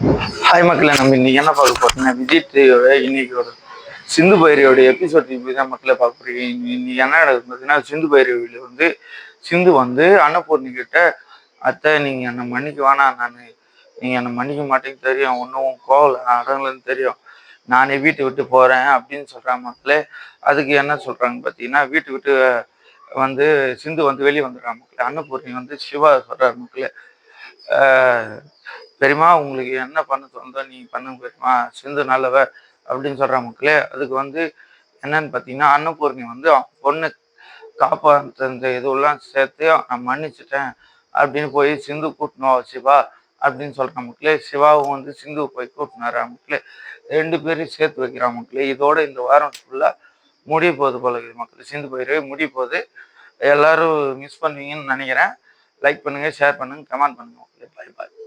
Hi மக்களை, நம்ம இன்னைக்கு என்ன பார்க்க போறோம்னா விஜய் டிவியோட இன்னைக்கு ஒரு சிந்து பைரவியோட எபிசோட் தான் மக்களை பார்க்க போறீங்க. இன்னைக்கு என்ன நடக்குதுன்னா, சிந்து பைரவியில சிந்து அன்னபூர்ணி கிட்ட, அத்தை நீங்க என்னை மன்னிக்க வேணாம், நீங்க என்னை மன்னிக்க மாட்டேங்க தெரியும், ஒன்றும் கோவல அடங்கலன்னு தெரியும், நானே வீட்டை விட்டு போறேன் அப்படின்னு சொல்றாங்க மக்களே. அதுக்கு என்ன சொல்றாங்க பார்த்தீங்கன்னா, வீட்டை விட்டு வந்து சிந்து வெளியே வந்துடுறாங்க மக்களே. அன்னபூர்ணி சிவா சொல்றாரு மக்களே, பெரியமா உங்களுக்கு என்ன பண்ண தோணுதோ நீ பண்ணுங்க பெரியமா, சிந்து நல்லவ அப்படின்னு சொல்ற மக்களே. அதுக்கு என்னன்னு பார்த்தீங்கன்னா, அன்னபூர்ணி பொண்ணு காப்பாற்ற இதுவெல்லாம் சேர்த்து நான் மன்னிச்சிட்டேன் அப்படின்னு போய் சிந்து கூட்டணும் சிவா அப்படின்னு சொல்ற மக்களே. சிவாவும் சிந்து போய் கூட்டினாரா மக்களே. 2 பேரையும் சேர்த்து வைக்கிறா மக்களே. இதோட இந்த வாரம் ஃபுல்லா முடிய போகுது போல மக்களே. சிந்து பைரவி முடிய போகுது. எல்லாரும் மிஸ் பண்ணுவீங்கன்னு நினைக்கிறேன். லைக் பண்ணுங்க, ஷேர் பண்ணுங்க, கமெண்ட் பண்ணுங்க மக்களே. பாய் பாய்.